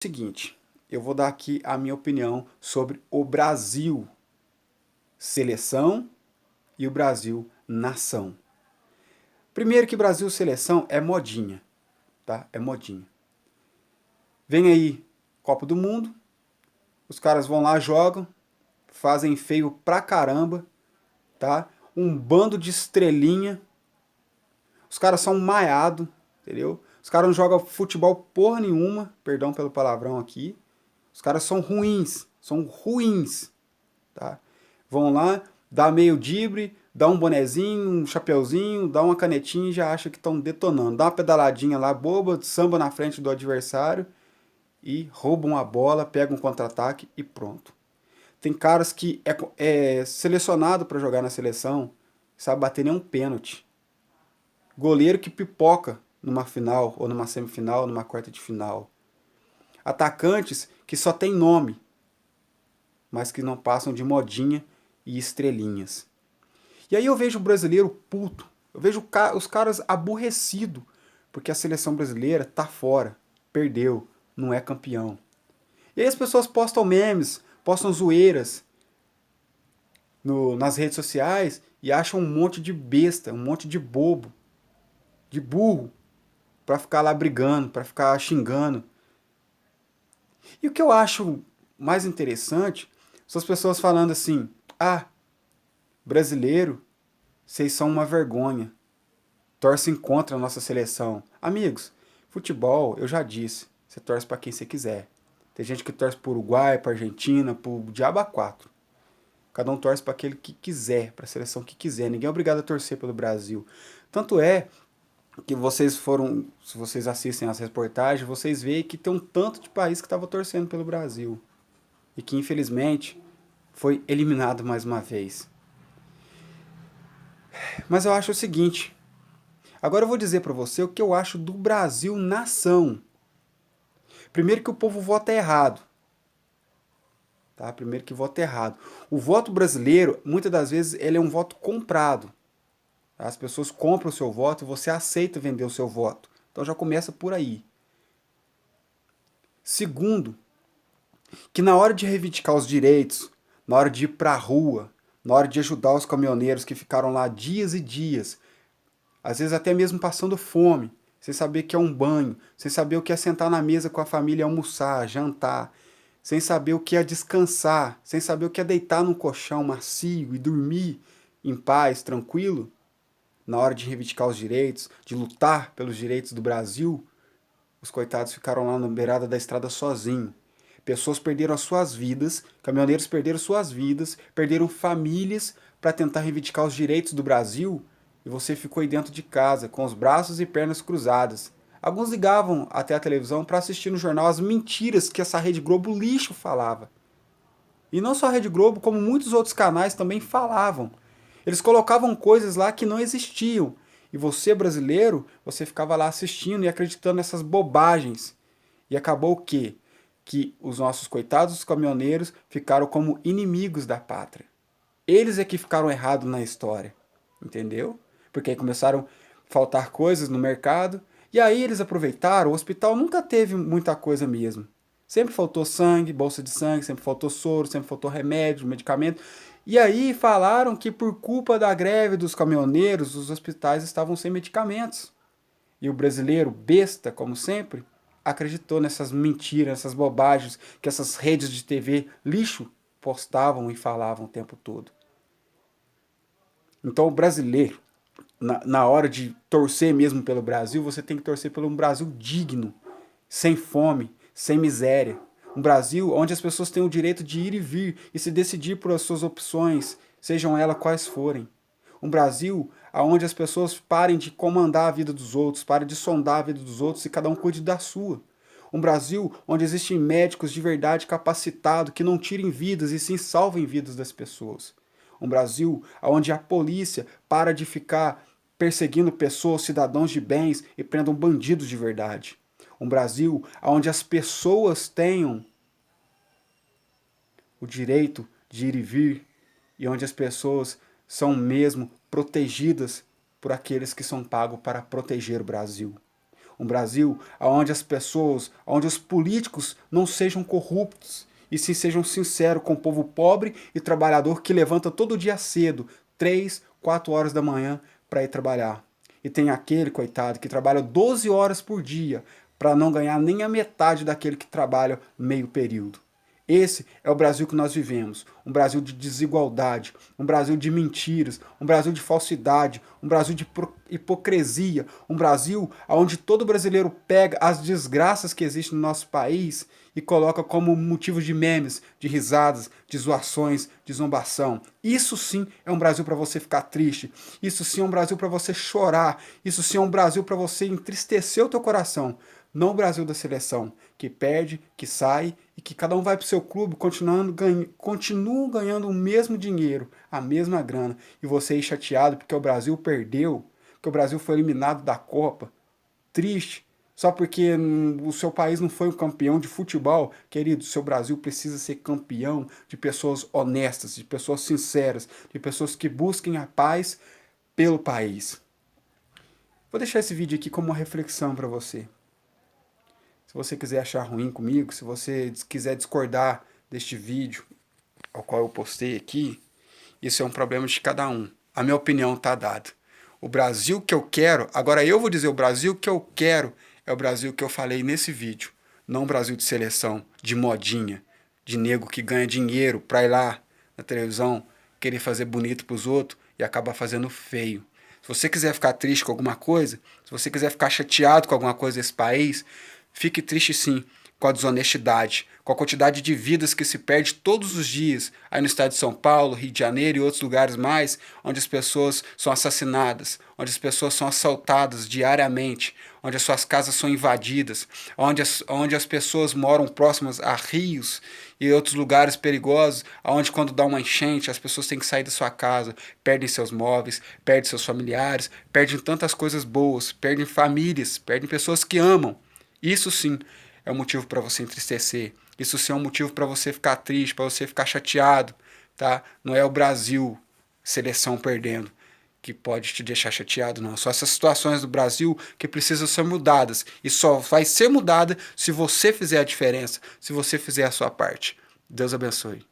Seguinte, eu vou dar aqui a minha opinião sobre o Brasil seleção e o Brasil nação. Primeiro que Brasil seleção é modinha, tá? É modinha. Vem aí Copa do Mundo, os caras vão lá, jogam, fazem feio pra caramba, tá? Um bando de estrelinha, os caras são maiados, entendeu? Os caras não jogam futebol porra nenhuma, perdão pelo palavrão aqui. Os caras são ruins, tá? Vão lá, dá meio drible, dá um bonezinho, um chapeuzinho, dá uma canetinha e já acha que estão detonando. Dá uma pedaladinha lá boba, samba na frente do adversário e roubam a bola, pegam um contra-ataque e pronto. Tem caras que é selecionado para jogar na seleção, sabe bater nem um pênalti. Goleiro que pipoca numa final, ou numa semifinal, numa quarta de final. Atacantes que só tem nome, mas que não passam de modinha e estrelinhas. E aí eu vejo o brasileiro puto, eu vejo os caras aborrecidos, porque a seleção brasileira tá fora, perdeu, não é campeão. E aí as pessoas postam memes, postam zoeiras nas redes sociais e acham um monte de besta, um monte de bobo, de burro, pra ficar lá brigando, pra ficar xingando. E o que eu acho mais interessante são as pessoas falando assim: ah, brasileiro, vocês são uma vergonha, torcem contra a nossa seleção. Amigos, futebol, eu já disse, você torce para quem você quiser. Tem gente que torce para o Uruguai, para Argentina, para o diabo a quatro. Cada um torce para aquele que quiser, para a seleção que quiser. Ninguém é obrigado a torcer pelo Brasil. Tanto é que vocês foram, se vocês assistem as reportagens, vocês veem que tem um tanto de país que estava torcendo pelo Brasil. E que, infelizmente, foi eliminado mais uma vez. Mas eu acho o seguinte, agora eu vou dizer para você o que eu acho do Brasil nação. Primeiro que o povo vota errado. Tá? Primeiro que vota errado. O voto brasileiro, muitas das vezes, ele é um voto comprado. As pessoas compram o seu voto e você aceita vender o seu voto. Então já começa por aí. Segundo, que na hora de reivindicar os direitos, na hora de ir para a rua, na hora de ajudar os caminhoneiros que ficaram lá dias e dias, às vezes até mesmo passando fome, sem saber o que é um banho, sem saber o que é sentar na mesa com a família, almoçar, jantar, sem saber o que é descansar, sem saber o que é deitar num colchão macio e dormir em paz, tranquilo, na hora de reivindicar os direitos, de lutar pelos direitos do Brasil, os coitados ficaram lá na beirada da estrada sozinhos. Pessoas perderam as suas vidas, caminhoneiros perderam suas vidas, perderam famílias para tentar reivindicar os direitos do Brasil, e você ficou aí dentro de casa, com os braços e pernas cruzadas. Alguns ligavam até a televisão para assistir no jornal as mentiras que essa Rede Globo lixo falava. E não só a Rede Globo, como muitos outros canais também falavam. Eles colocavam coisas lá que não existiam. E você, brasileiro, você ficava lá assistindo e acreditando nessas bobagens. E acabou o quê? Que os nossos coitados caminhoneiros ficaram como inimigos da pátria. Eles é que ficaram errados na história. Entendeu? Porque aí começaram a faltar coisas no mercado. E aí eles aproveitaram, o hospital nunca teve muita coisa mesmo. Sempre faltou sangue, bolsa de sangue, sempre faltou soro, sempre faltou remédio, medicamento. E aí falaram que por culpa da greve dos caminhoneiros, os hospitais estavam sem medicamentos. E o brasileiro, besta, como sempre, acreditou nessas mentiras, nessas bobagens que essas redes de TV lixo postavam e falavam o tempo todo. Então o brasileiro, na hora de torcer mesmo pelo Brasil, você tem que torcer pelo um Brasil digno, sem fome, sem miséria. Um Brasil onde as pessoas têm o direito de ir e vir e se decidir por as suas opções, sejam elas quais forem. Um Brasil onde as pessoas parem de comandar a vida dos outros, parem de sondar a vida dos outros e cada um cuide da sua. Um Brasil onde existem médicos de verdade capacitados que não tirem vidas e sim salvem vidas das pessoas. Um Brasil onde a polícia para de ficar perseguindo pessoas, cidadãos de bens e prendam bandidos de verdade. Um Brasil onde as pessoas tenham o direito de ir e vir e onde as pessoas são mesmo protegidas por aqueles que são pagos para proteger o Brasil. Um Brasil onde as pessoas, onde os políticos não sejam corruptos, e sim sejam sinceros com o povo pobre e trabalhador que levanta todo dia cedo, 3, 4 horas da manhã, para ir trabalhar. E tem aquele, coitado, que trabalha 12 horas por dia para não ganhar nem a metade daquele que trabalha meio período. Esse é o Brasil que nós vivemos, um Brasil de desigualdade, um Brasil de mentiras, um Brasil de falsidade, um Brasil de hipocrisia, um Brasil onde todo brasileiro pega as desgraças que existem no nosso país e coloca como motivos de memes, de risadas, de zoações, de zombação. Isso sim é um Brasil para você ficar triste, isso sim é um Brasil para você chorar, isso sim é um Brasil para você entristecer o teu coração. Não o Brasil da seleção, que perde, que sai e que cada um vai para o seu clube continuam ganhando o mesmo dinheiro, a mesma grana. E você aí chateado porque o Brasil perdeu, porque o Brasil foi eliminado da Copa. Triste. Só porque o seu país não foi um campeão de futebol. Querido, o seu Brasil precisa ser campeão de pessoas honestas, de pessoas sinceras, de pessoas que busquem a paz pelo país. Vou deixar esse vídeo aqui como uma reflexão para você. Se você quiser achar ruim comigo, se você quiser discordar deste vídeo ao qual eu postei aqui, isso é um problema de cada um. A minha opinião está dada. O Brasil que eu quero, agora eu vou dizer, o Brasil que eu quero é o Brasil que eu falei nesse vídeo. Não o Brasil de seleção, de modinha, de nego que ganha dinheiro para ir lá na televisão, querer fazer bonito para os outros e acabar fazendo feio. Se você quiser ficar triste com alguma coisa, se você quiser ficar chateado com alguma coisa desse país, fique triste sim com a desonestidade, com a quantidade de vidas que se perde todos os dias aí no estado de São Paulo, Rio de Janeiro e outros lugares mais, onde as pessoas são assassinadas, onde as pessoas são assaltadas diariamente, onde as suas casas são invadidas, onde as pessoas moram próximas a rios e outros lugares perigosos, onde quando dá uma enchente as pessoas têm que sair da sua casa, perdem seus móveis, perdem seus familiares, perdem tantas coisas boas, perdem famílias, perdem pessoas que amam. Isso sim é um motivo para você entristecer. Isso sim é um motivo para você ficar triste, para você ficar chateado, tá? Não é o Brasil, seleção perdendo, que pode te deixar chateado, não. São essas situações do Brasil que precisam ser mudadas. E só vai ser mudada se você fizer a diferença, se você fizer a sua parte. Deus abençoe.